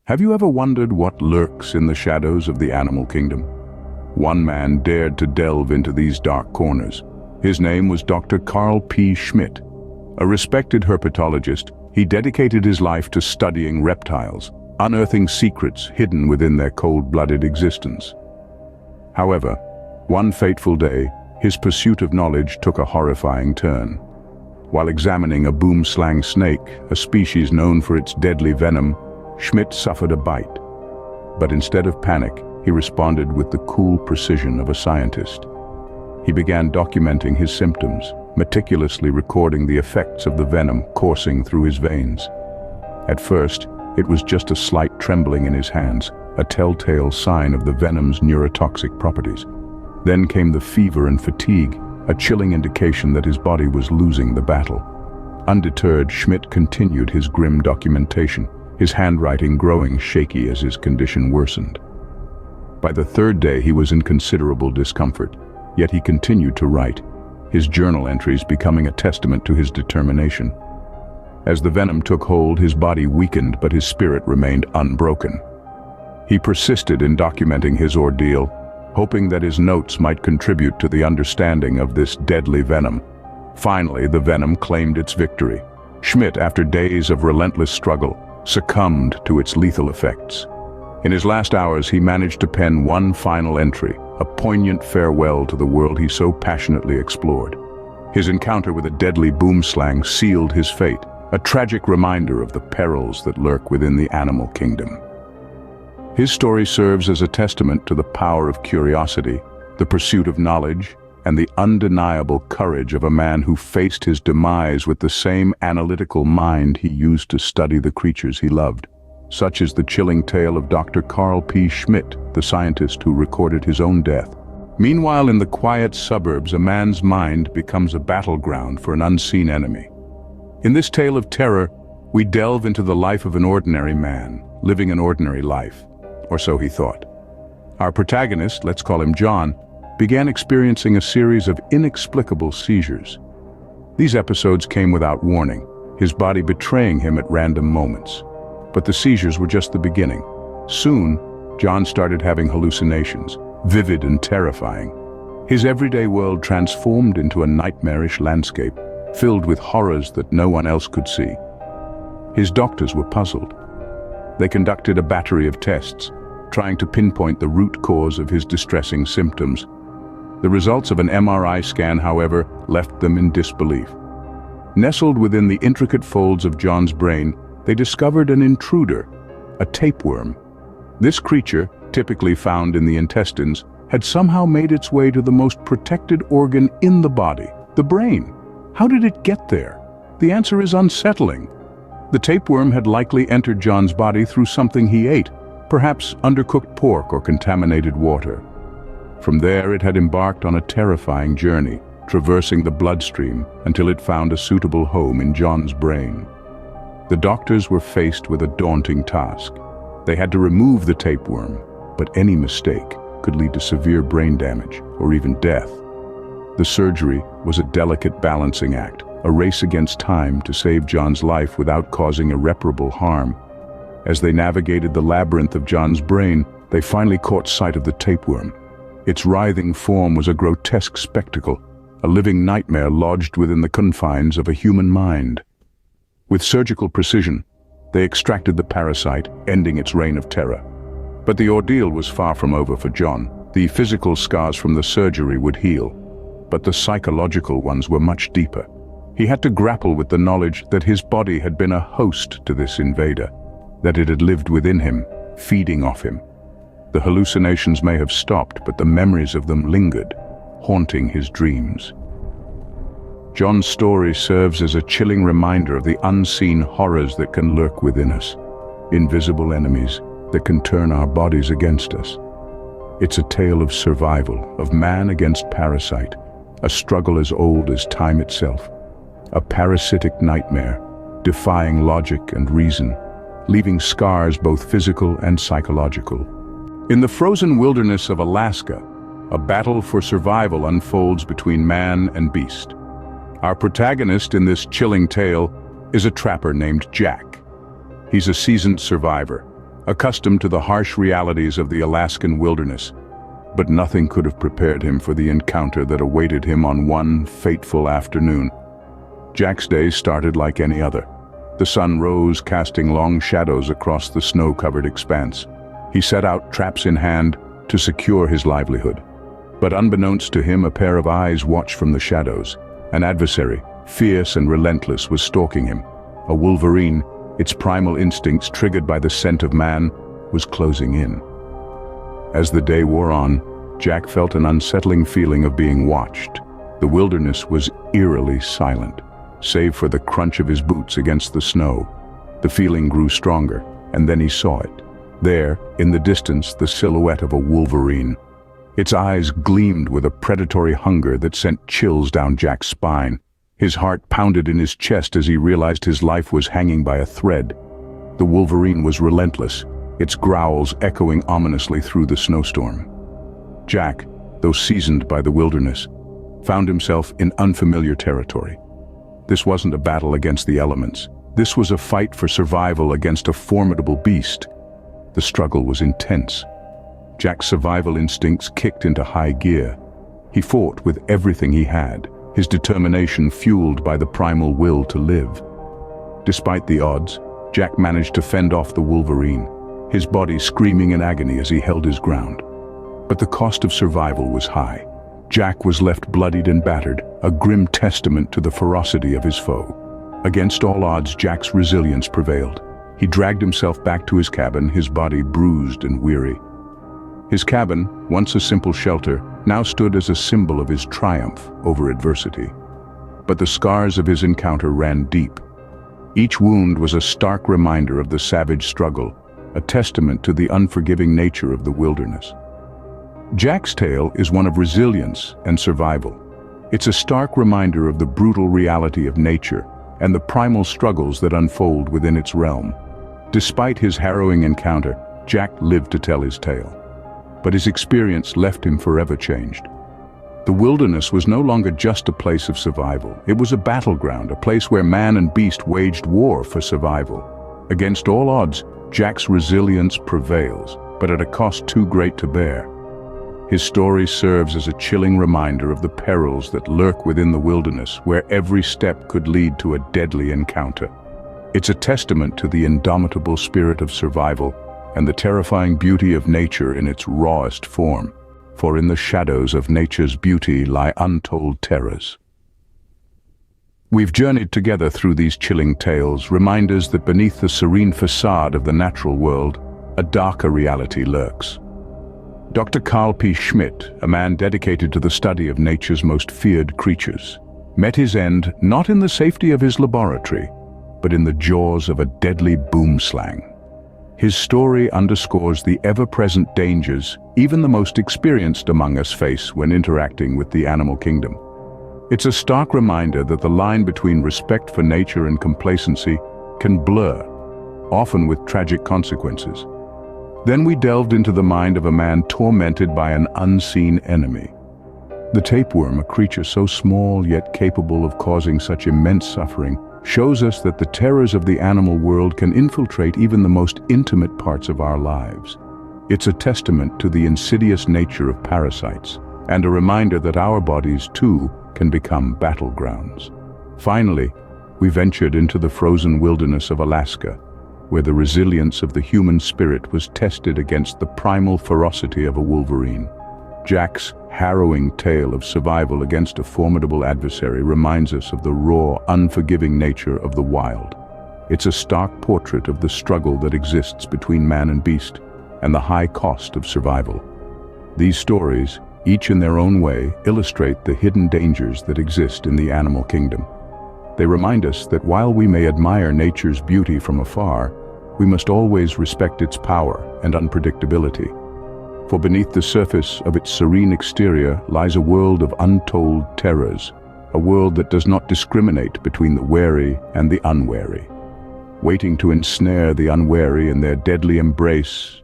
Have you ever wondered what lurks in the shadows of the animal kingdom? One man dared to delve into these dark corners. His name was Dr. Carl P. Schmidt. A respected herpetologist, he dedicated his life to studying reptiles, unearthing secrets hidden within their cold-blooded existence. However, one fateful day, his pursuit of knowledge took a horrifying turn. While examining a boomslang snake, a species known for its deadly venom, Schmidt suffered a bite. But instead of panic, he responded with the cool precision of a scientist. He began documenting his symptoms, meticulously recording the effects of the venom coursing through his veins. At first, it was just a slight trembling in his hands, a telltale sign of the venom's neurotoxic properties. Then came the fever and fatigue, a chilling indication that his body was losing the battle. Undeterred, Schmidt continued his grim documentation, his handwriting growing shaky as his condition worsened. By the third day, he was in considerable discomfort, yet he continued to write, his journal entries becoming a testament to his determination. As the venom took hold, his body weakened, but his spirit remained unbroken. He persisted in documenting his ordeal, hoping that his notes might contribute to the understanding of this deadly venom. Finally, the venom claimed its victory. Schmidt, after days of relentless struggle, succumbed to its lethal effects. In his last hours, he managed to pen one final entry, a poignant farewell to the world he so passionately explored. His encounter with a deadly boomslang sealed his fate, a tragic reminder of the perils that lurk within the animal kingdom. His story serves as a testament to the power of curiosity, the pursuit of knowledge, and the undeniable courage of a man who faced his demise with the same analytical mind he used to study the creatures he loved. Such is the chilling tale of Dr. Carl P. Schmidt, the scientist who recorded his own death. Meanwhile, in the quiet suburbs, a man's mind becomes a battleground for an unseen enemy. In this tale of terror, we delve into the life of an ordinary man, living an ordinary life. Or so he thought. Our protagonist, let's call him John, began experiencing a series of inexplicable seizures. These episodes came without warning, his body betraying him at random moments. But the seizures were just the beginning. Soon, John started having hallucinations, vivid and terrifying. His everyday world transformed into a nightmarish landscape, filled with horrors that no one else could see. His doctors were puzzled. They conducted a battery of tests, trying to pinpoint the root cause of his distressing symptoms. The results of an MRI scan, however, left them in disbelief. Nestled within the intricate folds of John's brain, they discovered an intruder, a tapeworm. This creature, typically found in the intestines, had somehow made its way to the most protected organ in the body, the brain. How did it get there? The answer is unsettling. The tapeworm had likely entered John's body through something he ate, perhaps undercooked pork or contaminated water. From there, it had embarked on a terrifying journey, traversing the bloodstream until it found a suitable home in John's brain. The doctors were faced with a daunting task. They had to remove the tapeworm, but any mistake could lead to severe brain damage or even death. The surgery was a delicate balancing act, a race against time to save John's life without causing irreparable harm. As they navigated the labyrinth of John's brain, they finally caught sight of the tapeworm. Its writhing form was a grotesque spectacle, a living nightmare lodged within the confines of a human mind. With surgical precision, they extracted the parasite, ending its reign of terror. But the ordeal was far from over for John. The physical scars from the surgery would heal, but the psychological ones were much deeper. He had to grapple with the knowledge that his body had been a host to this invader, that it had lived within him, feeding off him. The hallucinations may have stopped, but the memories of them lingered, haunting his dreams. John's story serves as a chilling reminder of the unseen horrors that can lurk within us, invisible enemies that can turn our bodies against us. It's a tale of survival, of man against parasite, a struggle as old as time itself, a parasitic nightmare, defying logic and reason, leaving scars both physical and psychological. In the frozen wilderness of Alaska, a battle for survival unfolds between man and beast. Our protagonist in this chilling tale is a trapper named Jack. He's a seasoned survivor, accustomed to the harsh realities of the Alaskan wilderness. But nothing could have prepared him for the encounter that awaited him on one fateful afternoon. Jack's day started like any other. The sun rose, casting long shadows across the snow-covered expanse. He set out, traps in hand, to secure his livelihood. But unbeknownst to him, a pair of eyes watched from the shadows. An adversary, fierce and relentless, was stalking him. A wolverine, its primal instincts triggered by the scent of man, was closing in. As the day wore on, Jack felt an unsettling feeling of being watched. The wilderness was eerily silent, save for the crunch of his boots against the snow. The feeling grew stronger, and then he saw it. There, in the distance, the silhouette of a wolverine. Its eyes gleamed with a predatory hunger that sent chills down Jack's spine. His heart pounded in his chest as he realized his life was hanging by a thread. The wolverine was relentless, its growls echoing ominously through the snowstorm. Jack, though seasoned by the wilderness, found himself in unfamiliar territory. This wasn't a battle against the elements. This was a fight for survival against a formidable beast. The struggle was intense. Jack's survival instincts kicked into high gear. He fought with everything he had, his determination fueled by the primal will to live. Despite the odds, Jack managed to fend off the wolverine, his body screaming in agony as he held his ground. But the cost of survival was high. Jack was left bloodied and battered, a grim testament to the ferocity of his foe. Against all odds, Jack's resilience prevailed. He dragged himself back to his cabin, his body bruised and weary. His cabin, once a simple shelter, now stood as a symbol of his triumph over adversity. But the scars of his encounter ran deep. Each wound was a stark reminder of the savage struggle, a testament to the unforgiving nature of the wilderness. Jack's tale is one of resilience and survival. It's a stark reminder of the brutal reality of nature and the primal struggles that unfold within its realm. Despite his harrowing encounter, Jack lived to tell his tale. But his experience left him forever changed. The wilderness was no longer just a place of survival. It was a battleground, a place where man and beast waged war for survival. Against all odds, Jack's resilience prevails, but at a cost too great to bear. His story serves as a chilling reminder of the perils that lurk within the wilderness, where every step could lead to a deadly encounter. It's a testament to the indomitable spirit of survival and the terrifying beauty of nature in its rawest form. For in the shadows of nature's beauty lie untold terrors. We've journeyed together through these chilling tales, reminders that beneath the serene facade of the natural world, a darker reality lurks. Dr. Carl P. Schmitt, a man dedicated to the study of nature's most feared creatures, met his end not in the safety of his laboratory, but in the jaws of a deadly boomslang. His story underscores the ever-present dangers even the most experienced among us face when interacting with the animal kingdom. It's a stark reminder that the line between respect for nature and complacency can blur, often with tragic consequences. Then we delved into the mind of a man tormented by an unseen enemy. The tapeworm, a creature so small yet capable of causing such immense suffering, shows us that the terrors of the animal world can infiltrate even the most intimate parts of our lives. It's a testament to the insidious nature of parasites, and a reminder that our bodies, too, can become battlegrounds. Finally, we ventured into the frozen wilderness of Alaska, where the resilience of the human spirit was tested against the primal ferocity of a wolverine. Jack's harrowing tale of survival against a formidable adversary reminds us of the raw, unforgiving nature of the wild. It's a stark portrait of the struggle that exists between man and beast, and the high cost of survival. These stories, each in their own way, illustrate the hidden dangers that exist in the animal kingdom. They remind us that while we may admire nature's beauty from afar, we must always respect its power and unpredictability. For beneath the surface of its serene exterior lies a world of untold terrors, a world that does not discriminate between the wary and the unwary. Waiting to ensnare the unwary in their deadly embrace